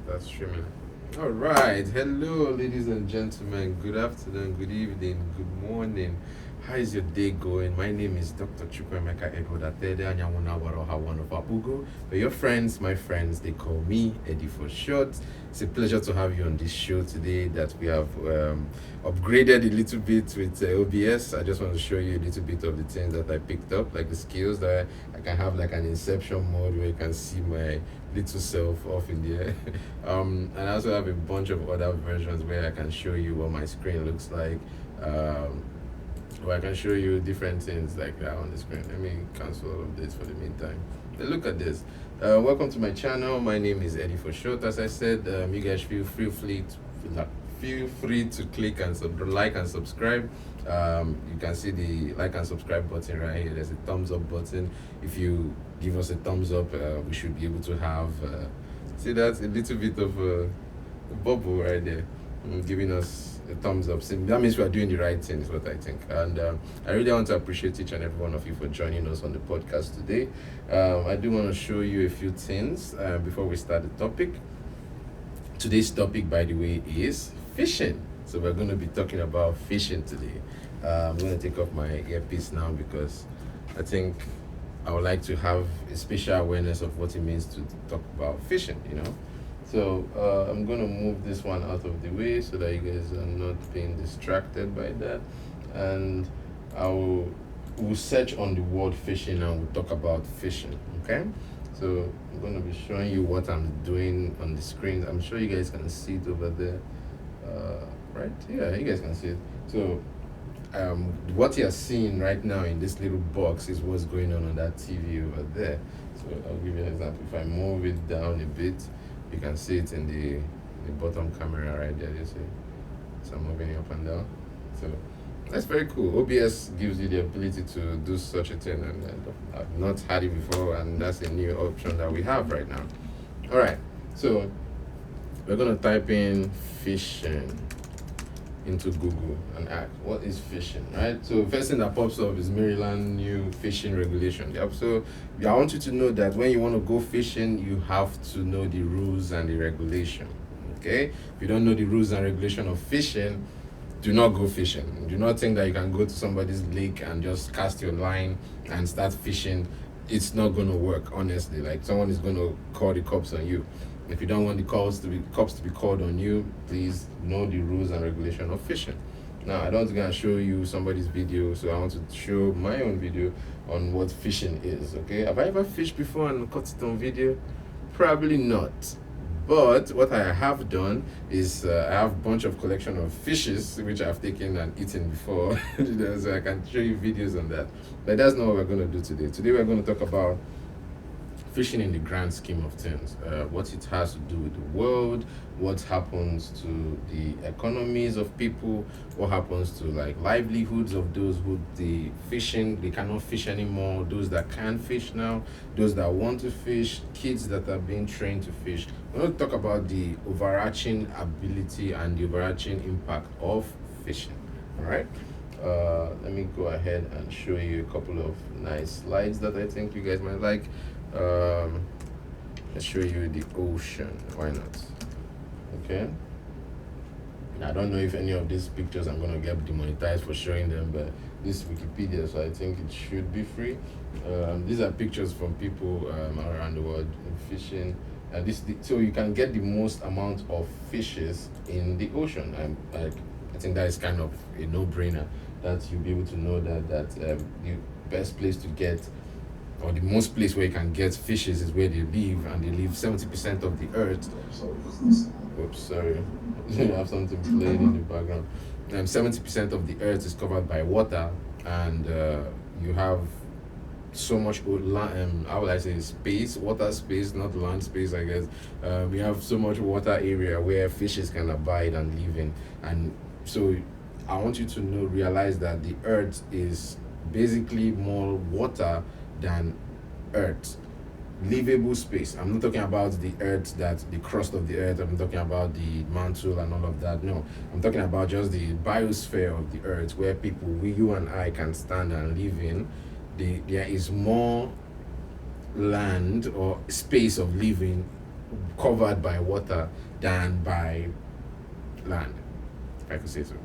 That's streaming. All right. Hello, ladies and gentlemen. Good afternoon, good evening, good morning. How is your day going? My name is Dr. Chukwemeka Edward Atede Anyamuna Waroha one of Abugo. But your friends, my friends, they call me Eddy4ShoT's. It's a pleasure to have you on this show today that we have upgraded a little bit with OBS. I just want to show you a little bit of the things that I picked up, like the skills that I can have like an inception mode where you can see my little self off in the air. And I also have a bunch of other versions where I can show you what my screen looks like. Where I can show you different things like that on the screen. Let me cancel all of this for the meantime. But look at this. Welcome to my channel. My name is Eddy4ShoT's. As I said, you guys feel free to click and like and subscribe. You can see the like and subscribe button right here. There's a thumbs up button. If you give us a thumbs up, we should be able to have see that's a little bit of a bubble right there, giving us a thumbs up. So that means we are doing the right thing, is what I think. And I really want to appreciate each and every one of you for joining us on the podcast today. I do want to show you a few things before we start the topic. Today's topic, by the way, is fishing. So we're going to be talking about fishing today. I'm going to take off my earpiece now because I think I would like to have a special awareness of what it means to talk about fishing, you know. So I'm going to move this one out of the way so that you guys are not being distracted by that. And we'll search on the word fishing and we'll talk about fishing, okay? So I'm going to be showing you what I'm doing on the screen. I'm sure you guys can see it over there. Right? Yeah, you guys can see it. So what you're seeing right now in this little box is what's going on that TV over there. So I'll give you an example. If I move it down a bit, you can see it in the bottom camera right there, you see. So I'm moving it up and down. So that's very cool. OBS gives you the ability to do such a thing, and I've not had it before, and that's a new option that we have right now. All right, so we're gonna type in fishing into Google and ask what is fishing, right? So first thing that pops up is Maryland new fishing regulation. Yep. So I want you to know that when you want to go fishing, you have to know the rules and the regulation. Okay? If you don't know the rules and regulation of fishing, do not go fishing. Do not think that you can go to somebody's lake and just cast your line and start fishing. It's not going to work, honestly. Like, someone is going to call the cops on you. If you don't want the cops to be called on you, please know the rules and regulation of fishing. Now, I don't want to go and show you somebody's video, so I want to show my own video on what fishing is, okay? Have I ever fished before and caught it on video? Probably not. But what I have done is I have a bunch of collection of fishes which I've taken and eaten before, so I can show you videos on that. But that's not what we're going to do today. Today we're going to talk about fishing in the grand scheme of things, what it has to do with the world, what happens to the economies of people, what happens to like livelihoods of those who they cannot fish anymore, those that can fish now, those that want to fish, kids that are being trained to fish. We're going to talk about the overarching ability and the overarching impact of fishing. All right. Let me go ahead and show you a couple of nice slides that I think you guys might like. Let's show you the ocean. Why not? Okay. I don't know if any of these pictures I'm gonna get demonetized for showing them, but this is Wikipedia, so I think it should be free. These are pictures from people around the world fishing, and so you can get the most amount of fishes in the ocean. I think that is kind of a no-brainer that you'll be able to know that the best place to get, or the most place where you can get fishes, is where they live, and they live 70% of the earth. Oops, sorry. You have something playing in the background. 70% of the earth is covered by water, and you have so much how would I say, space, water space, not land space, I guess. We have so much water area where fishes can abide and live in, and so I want you to realize that the earth is basically more water than earth. Livable space. I'm not talking about the earth, that the crust of the earth. I'm talking about the mantle and all of that. No, I'm talking about just the biosphere of the earth, where people, you and I, can stand and live in. There is more land or space of living covered by water than by land, if I could say so.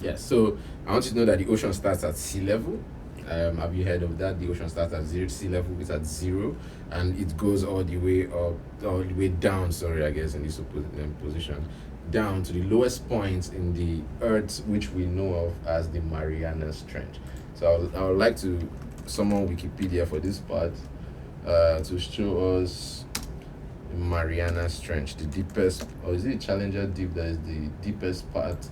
Yes, so I want you to know that the ocean starts at sea level. Have you heard of that? The ocean starts at sea level, it's at 0, and it goes all the way up, all the way down, sorry, I guess, in this position, down to the lowest point in the earth, which we know of as the Marianas Trench. So I would like to summon Wikipedia for this part to show us the Marianas Trench, the deepest, or is it Challenger Deep that is the deepest part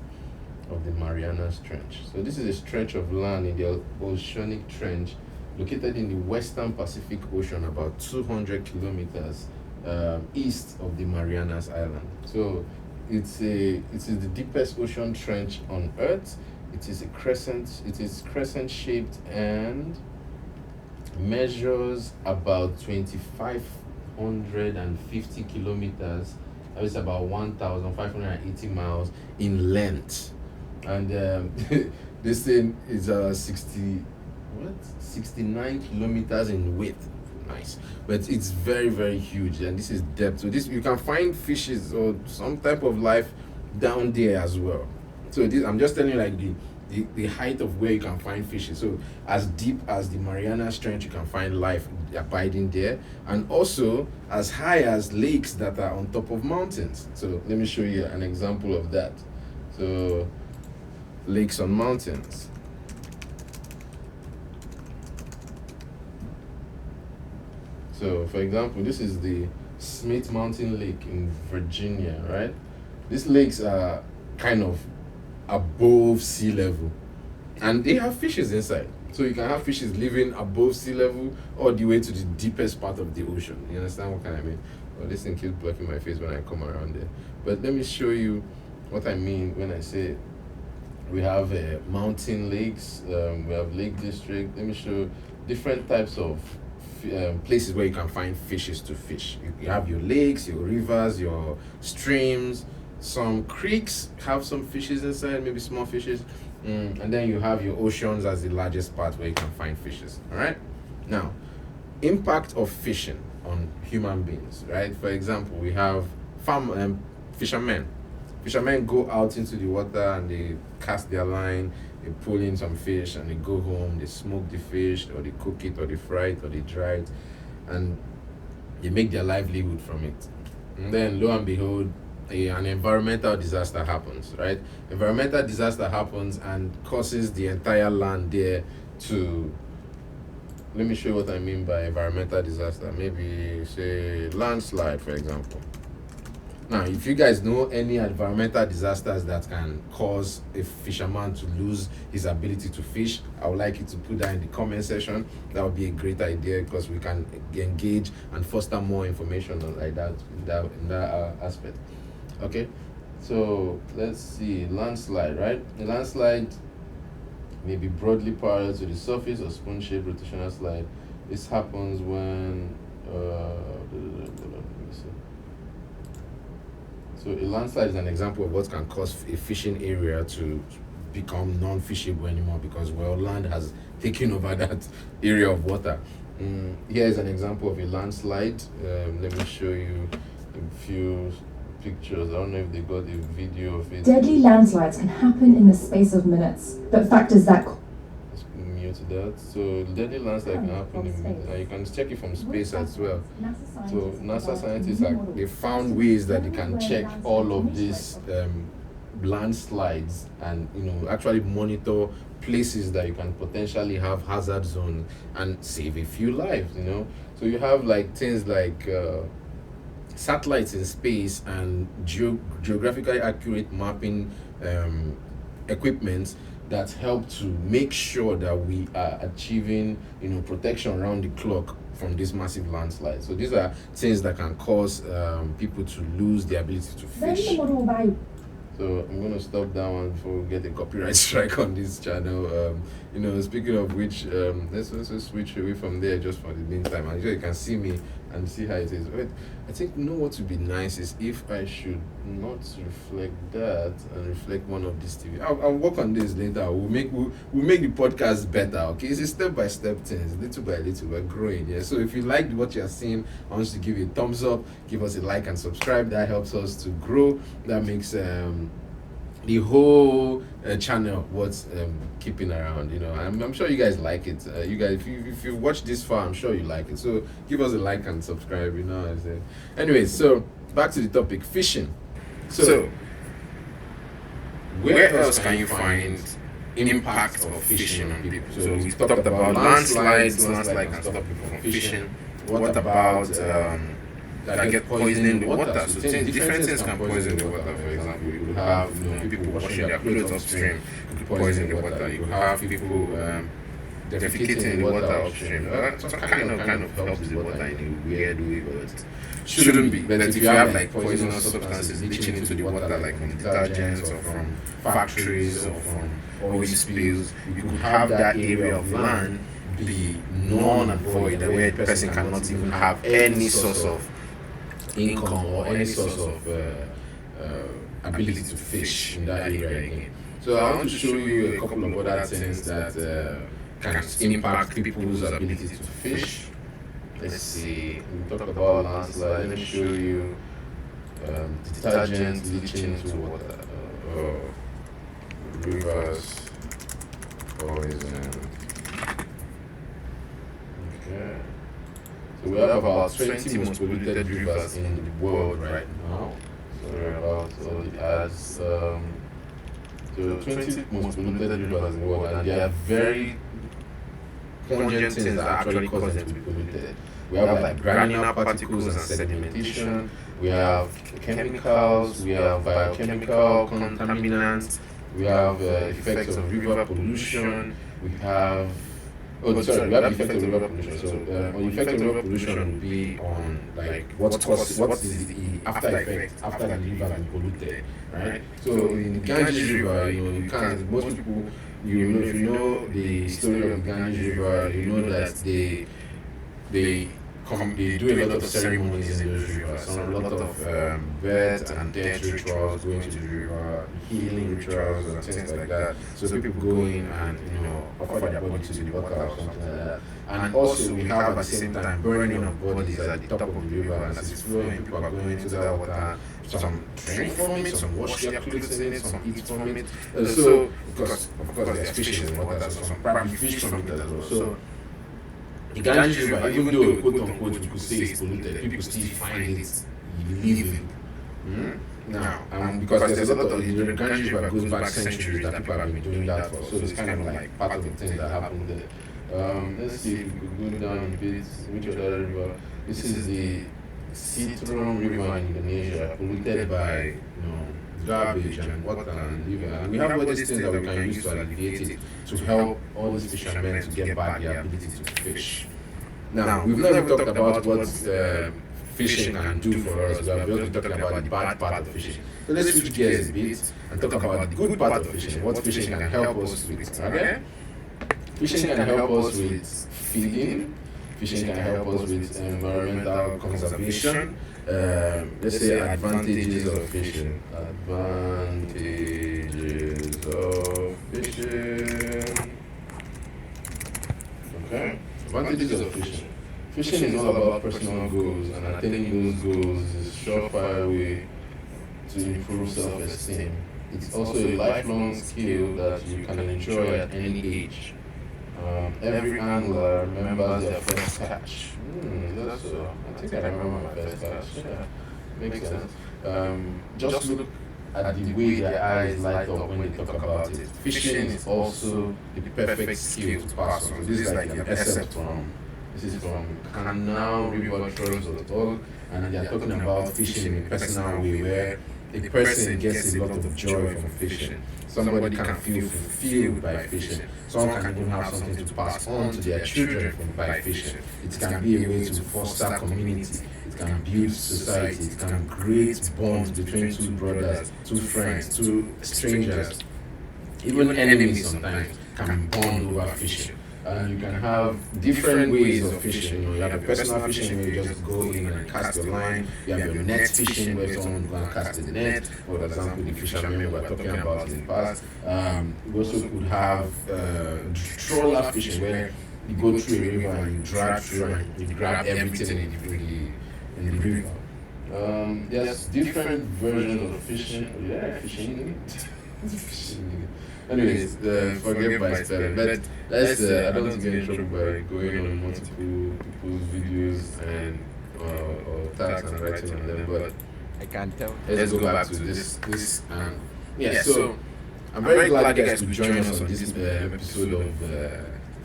of the Marianas Trench. So this is a stretch of land in the oceanic trench located in the western Pacific Ocean, about 200 kilometers east of the Marianas Island. So it is the deepest ocean trench on Earth. It is crescent shaped and measures about 2,550 kilometers. That is about 1,580 miles in length. And this thing is 69 kilometers in width. Nice, but it's very, very huge, and this is depth. So this, you can find fishes or some type of life down there as well. So this, I'm just telling you, like the height of where you can find fishes. So as deep as the Marianas Trench, you can find life abiding there, and also as high as lakes that are on top of mountains. So let me show you an example of that. So lakes on mountains. So for example, this is the Smith Mountain Lake in Virginia, right? These lakes are kind of above sea level, and they have fishes inside. So you can have fishes living above sea level all the way to the deepest part of the ocean. You understand what I mean? Well, this thing keeps blocking my face when I come around there. But let me show you what I mean when I say we have mountain lakes, we have lake district. Let me show different types of places where you can find fishes to fish. You have your lakes, your rivers, your streams. Some creeks have some fishes inside, maybe small fishes, and then you have your oceans as the largest part where you can find fishes. All right. Now, impact of fishing on human beings. Right. For example, we have fishermen. Fishermen go out into the water and they cast their line, they pull in some fish, and they go home, they smoke the fish, or they cook it, or they fry it, or they dry it, and they make their livelihood from it. And then lo and behold, an environmental disaster happens, right? Environmental disaster happens and causes the entire land there to, let me show you what I mean by environmental disaster. Maybe say landslide, for example. Now, if you guys know any environmental disasters that can cause a fisherman to lose his ability to fish, I would like you to put that in the comment section. That would be a great idea, because we can engage and foster more information like that in that aspect. Okay, so let's see, landslide, right? A landslide may be broadly parallel to the surface or spoon-shaped rotational slide. This happens when so a landslide is an example of what can cause a fishing area to become non-fishable anymore, because, well, land has taken over that area of water. Here is an example of a landslide. Let me show you a few pictures. I don't know if they got a video of it. Deadly landslides can happen in the space of minutes, but factors that... Let's mute that. So deadly landslide can happen in, you can check it from space as well. So NASA scientists they found ways that they can check all of these landslides, and actually monitor places that you can potentially have hazard zones and save a few lives. So you have like things like satellites in space and geographically accurate mapping equipment that help to make sure that we are achieving protection around the clock from this massive landslide. So these are things that can cause people to lose the ability to fish. So I'm going to stop that one before we get a copyright strike on this channel. Speaking of which, let's also switch away from there just for the meantime. And you can see me and see how it is. Wait, I think what would be nice is if I should not reflect that and reflect one of these TV. I'll work on this later. We'll make the podcast better. Okay, it's a step by step thing. Little by little, we're growing. Yeah. So if you liked what you're seeing, I want you to give it a thumbs up, give us a like and subscribe. That helps us to grow. That makes the whole channel worth keeping around. I'm sure you guys like it. You guys, if you watch this far, I'm sure you like it. So give us a like and subscribe. Anyway, so back to the topic, fishing. So where else can you find impact of fishing on people? So we talked about landslides can stop people from fishing. What about that get poisoning the water? So different things can poison the water. For example, you could have people washing their clothes upstream, could poison the water. You could have people defecating in the water upstream. Some kind of helps the water in a weird way, but shouldn't be. But if you have like poisonous substances leaching into the water, like from detergents or from factories or from oil spills, you could have that area of land be null and void, where the person cannot even have any source of income or any source of ability to fish in that area again. So I want to show you a couple of other things that can impact people's ability to fish. Let's see, we talked about landslide. Let me show you detergent leaching into water, rivers poison. Okay. So we have about 20 most polluted rivers in the world right now. Sorry about all the ads. So 20 most polluted rivers in the world, and they are very pungent things that actually cause them to be polluted. We have like granular particles and sedimentation. We have chemicals. We have biochemical contaminants. We have effects of river pollution. We have we have the effect of river pollution. So the effect of river pollution will be on like what is the after effect after the river has been polluted, right? So in the Ganges River, you can't. Most people, if you know the story of the Ganges River, you know that they do a lot of ceremonies in those rivers. A lot of birth and death rituals going to the river, healing rituals and things like that. So people go in and offer their body to the water or something like that. And also we have at the same time burning of bodies at the top of the river, and as it's flowing, people are going into that water. Some drink from it, some wash their clothes in it, some eat from it. So because of course there's fish in the water, so some probably fish from it as well. So the Ganges River, even though quote unquote we could say it's polluted, people still find it living. Now, because there's a lot of the Ganges River goes back centuries that people have been doing that for, so it's kind of like part of the thing that happened there. Let's see if we could go down a bit. Which other river? This is the Citron River in Indonesia, polluted by garbage and water and liver. And we have all these things that we can use to alleviate it, to help all these fishermen to get back their ability to fish. Now, we've not even talked about what fishing can do for us. We have just been talking about the bad part of fishing. So let's switch gears a bit and talk about the good part of fishing, what fishing can help us with. Okay? Fishing can help us with feeding. Fishing can help us with environmental conservation. Let's say advantages of fishing. Advantages of fishing. Okay. Advantages of fishing. Fishing is all about personal goals, and attaining those goals is a surefire way to improve self-esteem. It's also a lifelong skill that you can enjoy at any age. Every angler remembers their first catch. That's so. I think I remember my first catch. Yeah, makes sense. Just look at the way their eyes light up when they talk about it. Fishing is also the perfect skill to pass on. This is like an excerpt from. This is from canalrivertrolls.org, and they are talking about fishing in a personal way, where a person gets a lot of joy from fishing. Somebody can feel fulfilled by fishing. Someone can even have something to pass on to their children by fishing. It can be a way to foster community. It can build society. It can create bonds between two brothers, two friends, two strangers. Even enemies sometimes can bond over fishing. and you can have different ways of fishing. You have a personal fishing where you just go in and cast your line. You have your net fishing where someone will cast a net. For example, the fishermen we were talking about in the past. You also could have trawler fishing where you go through a river and you drag through and you grab everything in the river. There's different versions of fishing. Yeah, fishing. Anyways, forget my spelling. But let's. I don't want to get in trouble by going on multiple people's videos and or tags and writing on them. But I can't tell. let's go back to this. Yeah. So I'm very glad you guys could join us on this episode of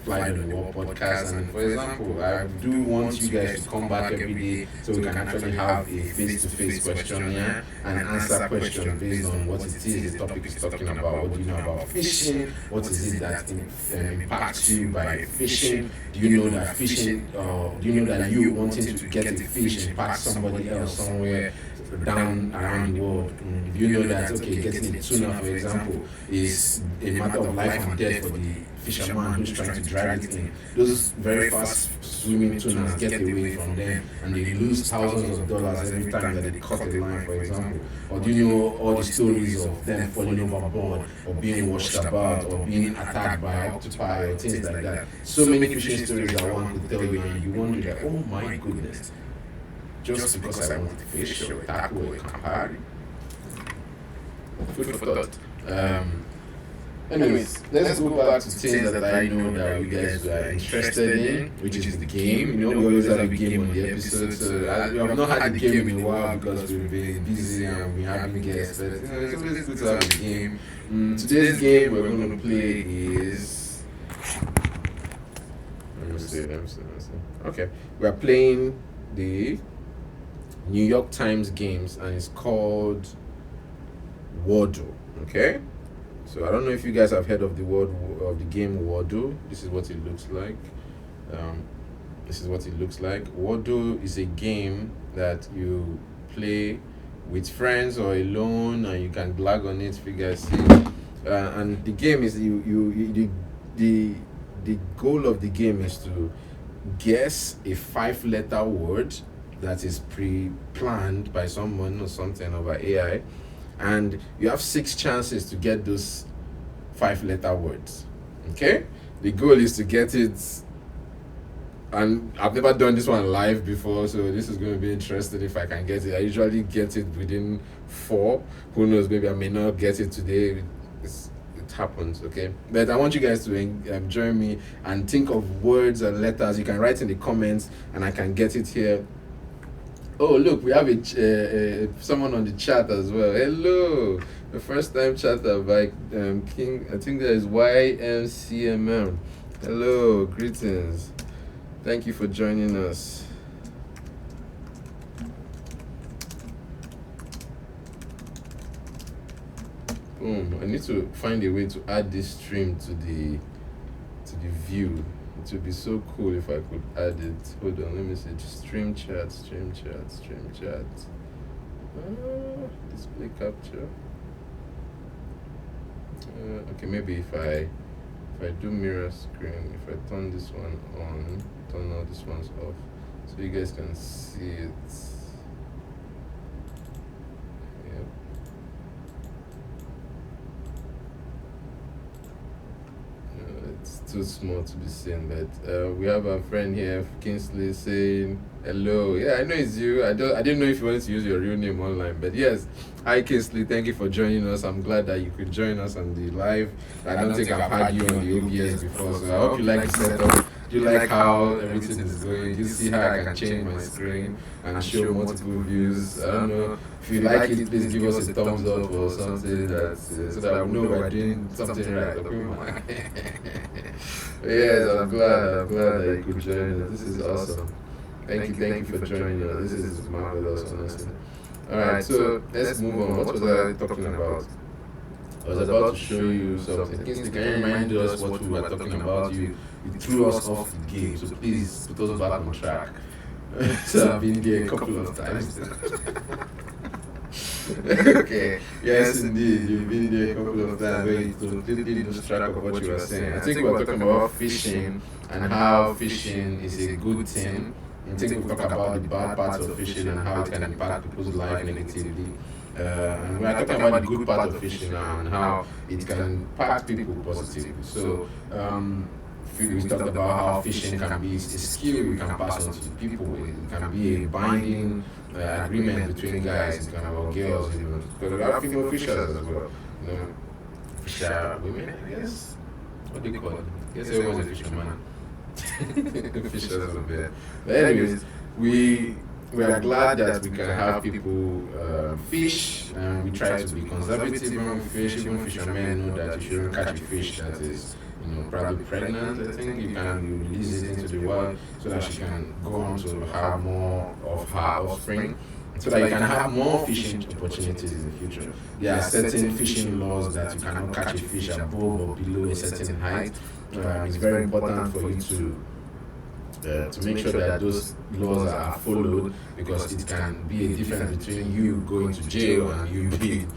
FlyEd on the Wall podcast. And for example, I do want you guys to come back every day so we can actually have a face-to-face question here and answer questions based on what it is the topic is talking about. What do you know about fishing? What is it that impacts you by fishing? Do you know that fishing, do you know that you wanting to get a fish impacts somebody else somewhere down around the world? If you know that, okay, getting a tuna, for example, is a matter of life and death for the fisherman who's trying to drag it in. Those very fast swimming tunas get away from them and they lose thousands of dollars every time that they cut a line, for example. Or do you know all the stories of them falling overboard or being washed about or being attacked by octopi or things like that? So many fishing stories that one could tell you and you wonder that, oh my goodness, just because I want to fish or tackle or campari. Food for thought. Anyways, let's go back to things that I know that you guys are interested in, which is the game. You know, we always have a game on the episode. So we have not had the game in a while because we've been busy and we haven't guests. But you know, it's always good to have a game. Today's game we're going to play is. Let me see. Okay, we're playing the New York Times games and it's called Wordle. Okay. So I don't know if you guys have heard of the word of the game Wordle. This is what it looks like. Wordle is a game that you play with friends or alone, and you can blag on it if you guys see. And the game is the goal of the game is to guess a 5-letter word that is pre-planned by someone or something over AI. And you have 6 chances to get those 5-letter words. Okay? The goal is to get it, and I've never done this one live before, so this is going to be interesting if I can get it. I usually get it within 4. Who knows, maybe I may not get it today. It happens, okay? But I want you guys to join me and think of words and letters. You can write in the comments and I can get it here. Oh, look, we have someone on the chat as well. Hello, the first time chatter by King. I think that is YMCMM. Hello, greetings. Thank you for joining us. Boom. I need to find a way to add this stream to the view. It would be so cool if I could add it. Hold on, let me see. Stream chat. Display capture. Okay, maybe if I do mirror screen, if I turn this one on, turn all these ones off, so you guys can see it. Yep. It's too small to be seen, but we have a friend here, Kingsley, saying hello. Yeah, I know it's you. I didn't know if you wanted to use your real name online, but yes. Hi Kingsley, thank you for joining us. I'm glad that you could join us on the live. I don't think I've had you on the OBS before, so I hope you like the setup. Do you like how everything is going? Do you see how I can change my screen and show multiple views? I don't know. If you like it, please give us a thumbs up or something so that we know we're doing something right. Yes, I'm glad that you could join us. This is awesome. Thank you for joining us. This is marvelous, honestly. Alright, so let's move on. What was I talking about? I was about to show you something. Kingsley, can you remind us what we were talking about? You threw us off the game, so please put us back on track. So I've been there a couple of times. Okay. Yes, indeed. You've been there a couple of times where you completely lose track of what you were saying. I think we were talking about fishing and how fishing is a good thing. I think we talk about the bad parts of fishing and how it can impact people's life negatively. And we are talking about the good part of fishing now and how it can impact people positively. So, we talked about how fishing can be a skill you can pass on to people. It can be a binding agreement between guys, it can or girls, even. Because we have female fishers as well. You know, fisher women, I guess. What do you call it? I guess everyone's a fisherman. Fishers over there. But anyways, we are glad that we can have people fish, and we try to be conservative when we fish. Even fishermen know that you shouldn't catch a fish that is, probably pregnant. I think you can release it into the world so that she can go on to have more of her offspring, so that you can have more fishing opportunities in the future. There are certain fishing laws that you cannot catch a fish above or below a certain height. It's very important for you to make sure that those laws are followed, because it can be a difference between you going to jail and you being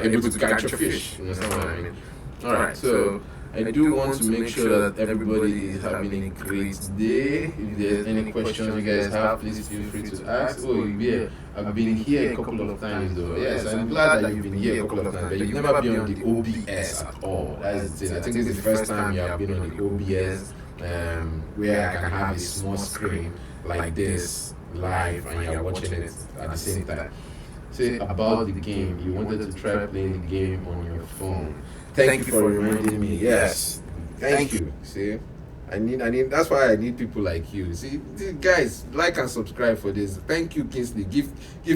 able to catch a fish. You understand what I mean? Alright, so I do want to make sure that everybody is having a great day. If there's any questions you guys have, please feel free to ask. Oh, yeah, I've been here a couple of times though. Yes, I'm glad that you've been here a couple of times, but you've never been on the OBS at all. That's the thing. I think this is the first time you have been on the OBS, where I can have a small screen like this live and you're watching it at the same time. Say about the game, you wanted to try playing the game on your phone. Thank you for reminding me. Yes, thank you. See, I need. That's why I need people like you. See, guys, like and subscribe for this. Thank you, Kingsley. Give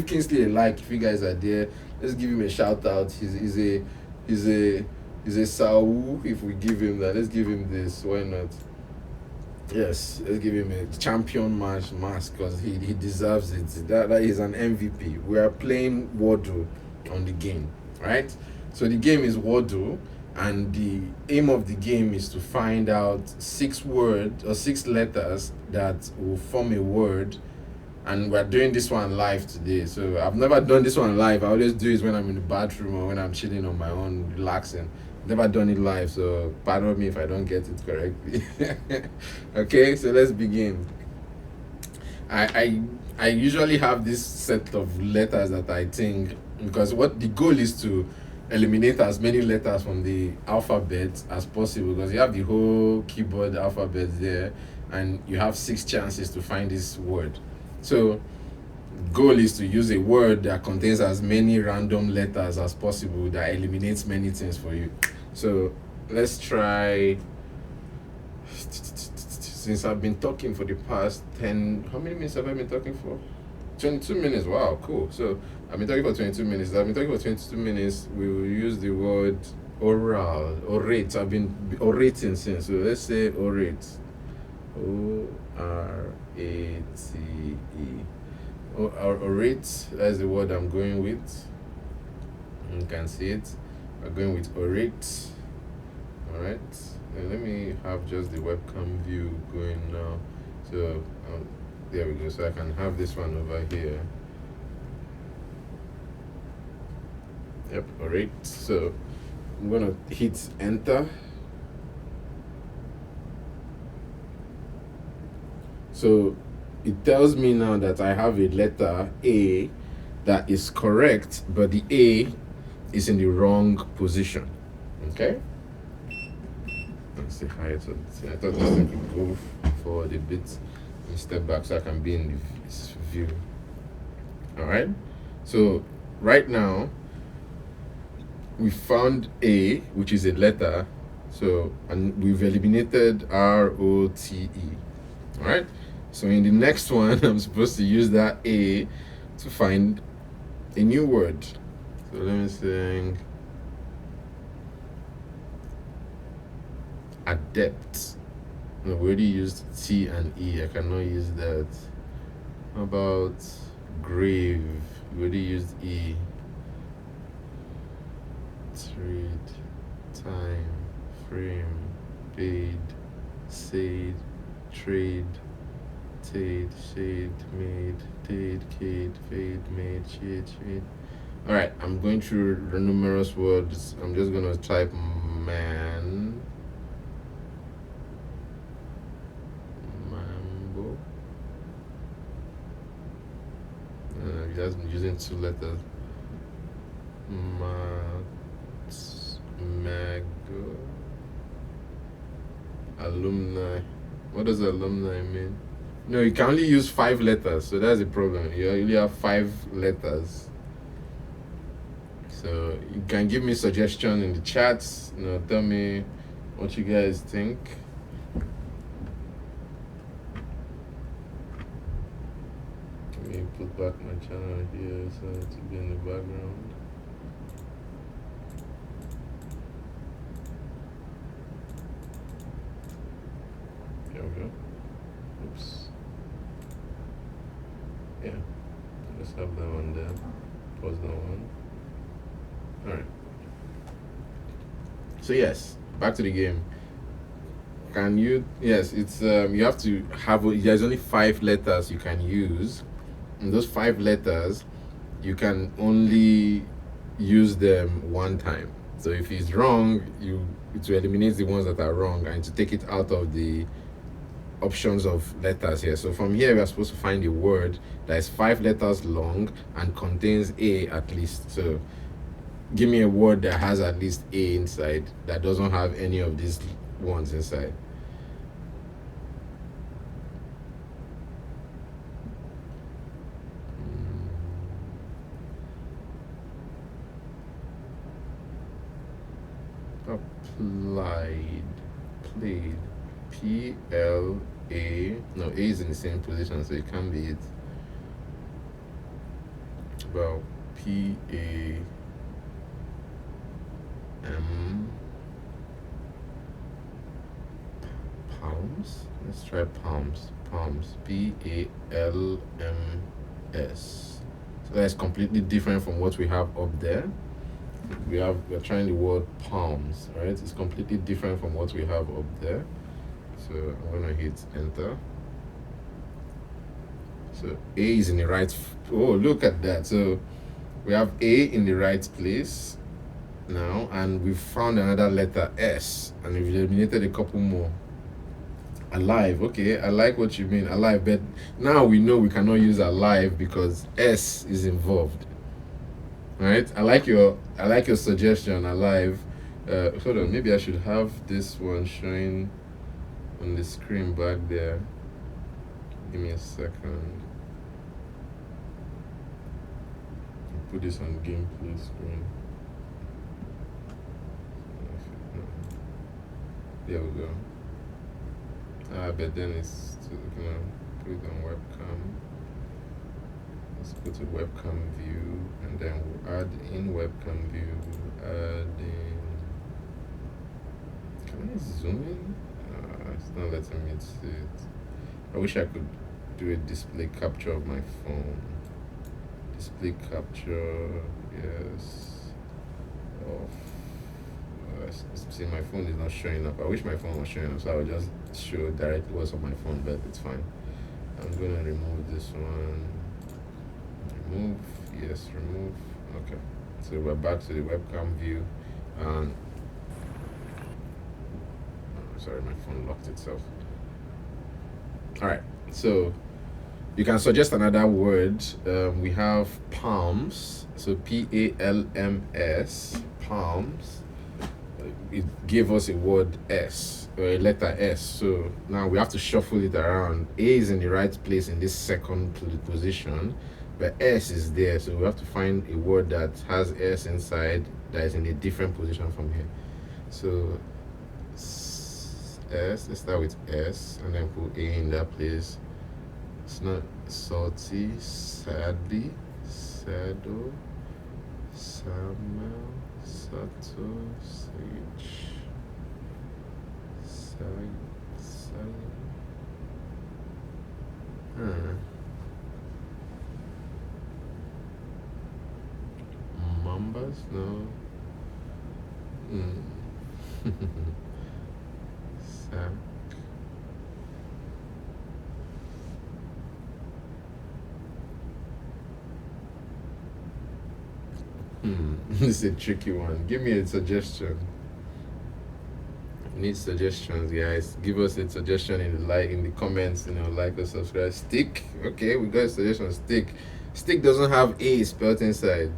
Kingsley a like if you guys are there. Let's give him a shout out. He's a Saul. If we give him that, let's give him this. Why not? Yes, let's give him a champion match mask, because he deserves it. That is an MVP. We are playing Wordle on the game, right? So the game is Wordle, and the aim of the game is to find out 6 words or 6 letters that will form a word. And we're doing this one live today. So I've never done this one live. I always do it when I'm in the bathroom or when I'm chilling on my own, relaxing. Never done it live, so pardon me if I don't get it correctly. Okay, so let's begin. I usually have this set of letters that I think, because what the goal is to eliminate as many letters from the alphabet as possible, because you have the whole keyboard alphabet there and you have 6 chances to find this word. So goal is to use a word that contains as many random letters as possible that eliminates many things for you. So let's try. Since I've been talking for the past 10, how many minutes have I been talking for? 22 minutes. Wow, cool. So I've been talking for 22 minutes. We will use the word oral, orate. I've been orating since. So let's say orate. O-R-A-T-E. Orate, that's the word I'm going with. You can see it. We're going with orate. Alright. Let me have just the webcam view going now. So there we go. So I can have this one over here. Yep, alright. So I'm gonna hit enter. So it tells me now that I have a letter A that is correct, but the A is in the wrong position. Okay? Let's say hi. So I thought this thing could go forward a bit and step back so I can be in this view. Alright? So right now we found A, which is a letter. So, and we've eliminated R-O-T-E. Alright? So in the next one, I'm supposed to use that A to find a new word. So let me say adept. No, we already used T and E. I cannot use that. How about grave? We already used E. Trade, time, frame, paid, said, trade, Tade, shade, made, Tade, Kate, fade, made, shade. Alright, I'm going through the numerous words. I'm just gonna type man, mambo. Just using 2 letters. Mago. Alumni. What does alumni mean? No, you can only use 5 letters, so that's the problem. You only have 5 letters. So you can give me suggestion in the chats. Tell me what you guys think. Let me put back my channel here so to be in the background. There we go. Oops. Yeah. Let's have that one there. Pause that one. Alright. So yes, back to the game. Can you it's you have to have there's only 5 letters you can use. And those 5 letters you can only use them one time. So if it's wrong, it will eliminate the ones that are wrong and to take it out of the options of letters here. So from here we are supposed to find a word that is 5 letters long and contains a at least. So give me a word that has at least a inside, that doesn't have any of these ones inside. Applied, played, P-L-A, no, A is in the same position, so it can't be it. Well, P-A-M, palms, let's try palms, P-A-L-M-S. So that's completely different from what we have up there. We're trying the word palms, right? It's completely different from what we have up there. So I'm gonna hit enter. So A is in the right. Oh, look at that. So we have A in the right place now, and we found another letter S, and we've eliminated a couple more. Alive. Okay, I like what you mean, alive, but now we know we cannot use alive because S is involved. Right? I like your suggestion, alive. Hold on, maybe I should have this one showing on the screen back there. Give me a second. I'll put this on gameplay screen. There we go. But then it's put it on webcam. Let's go to webcam view, and then we'll add in webcam view. Add in. Can I zoom in? It's not letting me see it. I wish I could do a display capture of my phone. Display capture, yes. See, my phone is not showing up. I wish my phone was showing up, so I would just show directly what's on my phone, but it's fine. I'm gonna remove this one. Remove, yes, remove. Okay, so we're back to the webcam view, and sorry, my phone locked itself. All right, so you can suggest another word. We have palms, so P-A-L-M-S, palms. It gave us a word S, or a letter S, so now we have to shuffle it around. A is in the right place in this second position, but S is there, so we have to find a word that has S inside that is in a different position from here. So S, let's start with S and then put A in that place. It's not salty, sadly, sado, Samuel, Sato, Sage, Sag, Mambas? No. Sack. This is a tricky one. Give me a suggestion. Need suggestions, guys. Give us a suggestion in the comments, like or subscribe. Stick. Okay, we got a suggestion. Stick. Stick doesn't have A spelled inside.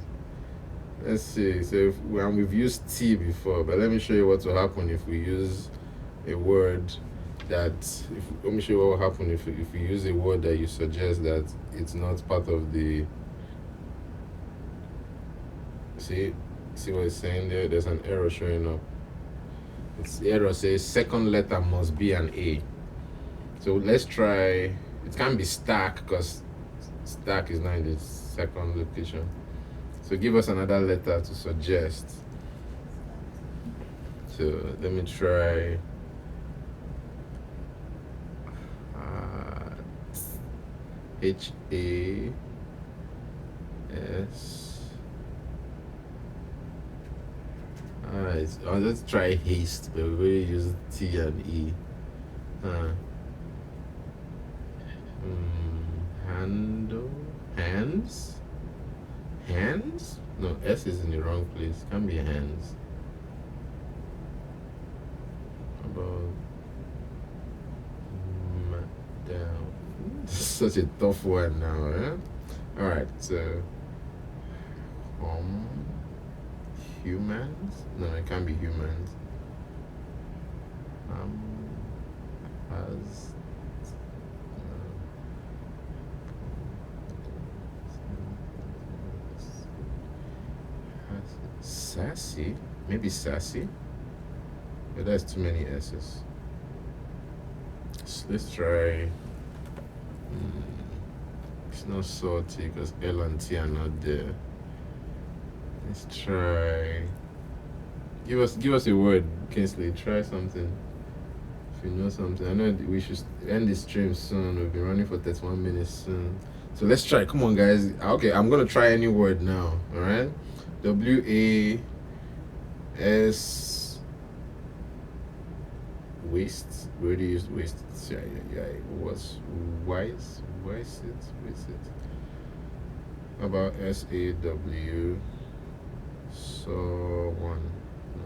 Let's see. So we've used T before, but let me show you what will happen if we use a word that let me show you what will happen if we use a word that you suggest that it's not part of the see what it's saying there. There's an error showing up. The error says second letter must be an A. So let's try. It can't be stack because stack is not in the second location. So give us another letter to suggest. So let me try HAS. Alright, let's try haste, but we already use T and E. Handle, hands? Hands? No, S is in the wrong place. Can't be hands. How about down? Such a tough one now, eh? Alright, so humans? No, it can't be humans. Has sassy? Maybe sassy? But that's too many S's. So let's try. It's not salty because L and T are not there. Let's try. Give us a word, Kingsley. Try something. If you know something. I know we should end the stream soon. We've been running for 31 minutes soon. So let's try. Come on, guys. Okay, I'm gonna try any word now. All right. WAS waste. We already used waste. Yeah. Was wise it. How about SAW? So one. No.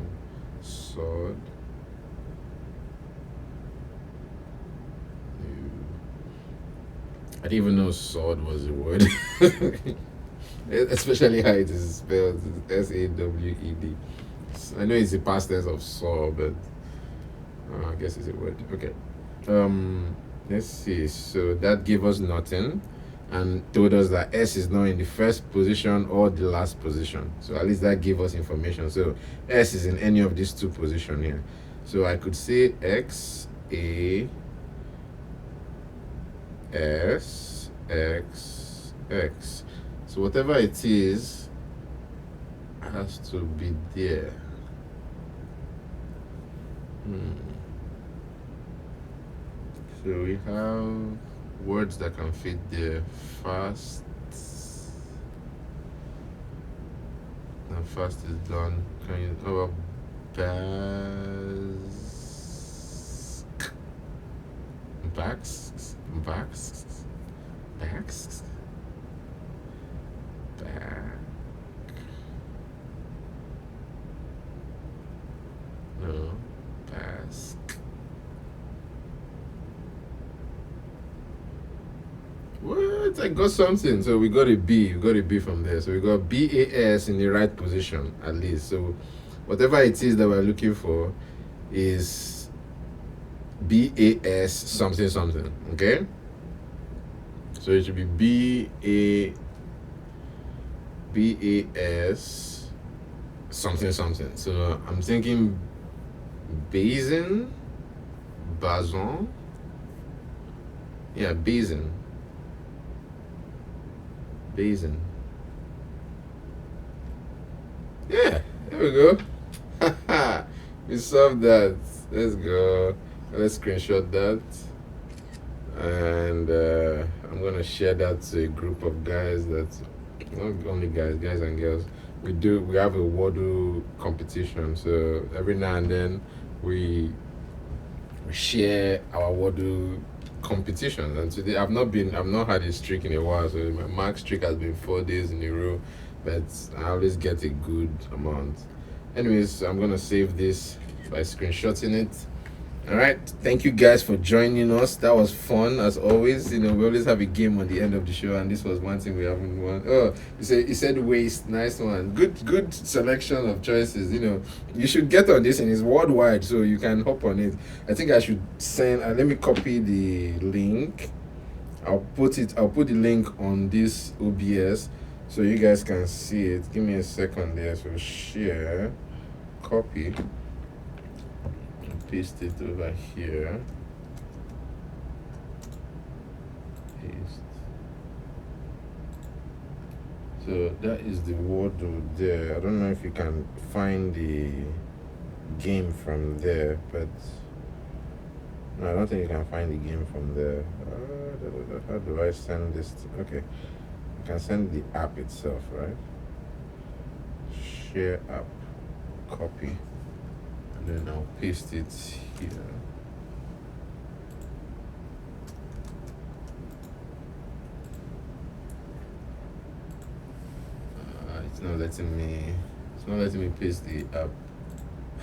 Sword. I didn't even know sword was a word. Especially how it is spelled SAWED. I know it's the past tense of saw, but I guess it's a word. Okay. Let's see. So that gave us nothing and told us that S is not in the first position or the last position. So at least that gave us information. So S is in any of these two positions here. So I could say X A S X X. So whatever it is has to be there. So we have words that can fit there. Fast. And fast is done. Can you know backs? No, pass. What? I got something. So we got a B. We got a B from there. So we got BAS in the right position at least. So whatever it is that we're looking for is BAS something. Okay. So it should be BAS something. So I'm thinking basin. Yeah, basin. Yeah, there we go. We solved that. Let's go. Let's screenshot that. And I'm gonna share that to a group of guys that not only guys and girls. We have a Wordle competition, so every now and then we share our Wordle competitions. And today I've not had a streak in a while, so my mark streak has been 4 days in a row. but I always get a good amount. Anyways, I'm gonna save this by screenshotting it. All right, thank you guys for joining us. That was fun as always. We always have a game on the end of the show, and this was one thing we haven't won. Oh, you said waste. Nice one. Good selection of choices. You should get on this, and it's worldwide, so you can hop on it. I think I should send. Let me copy the link. I'll put the link on this OBS so you guys can see it. Give me a second there. So share, copy. Paste it over here. Paste. So that is the word there. I don't know if you can find the game from there, but no, I don't think you can find the game from there. How do I send this? Okay, I can send the app itself, right? Share app, copy. Then I'll paste it here. It's not letting me paste the app.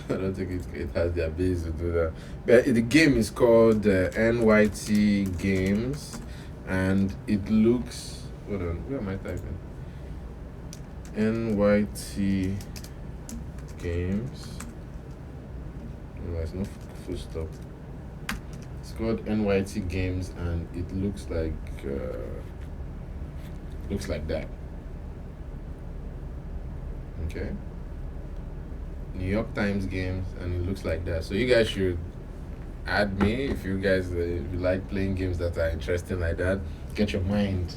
I don't think it has the ability to do that. But the game is called NYT Games, and it looks. Hold on, where am I typing? NYT Games. There's no full stop. It's called NYT Games, and it looks like that. Okay. New York Times Games, and it looks like that. So you guys should add me if you guys if you like playing games that are interesting like that. Get your mind,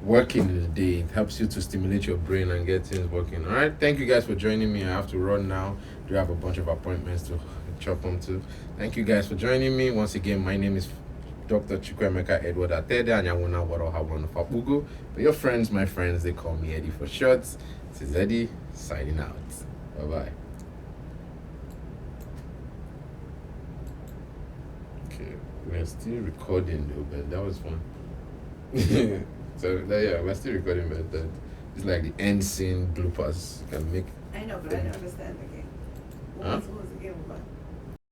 working in the day. It helps you to stimulate your brain and get things working. All right. Thank you guys for joining me. I have to run now. Do have a bunch of appointments to chop onto. Thank you guys for joining me. Once again, my name is Dr. Chukwuemeka Edward Atede, and but your friends, my friends, they call me Eddy4ShoT's. This is Eddy signing out. Bye-bye. Okay, we're still recording though, but that was fun. So we're still recording, but it's like the end scene bloopers can make. I know, but I don't understand the game. Huh? Who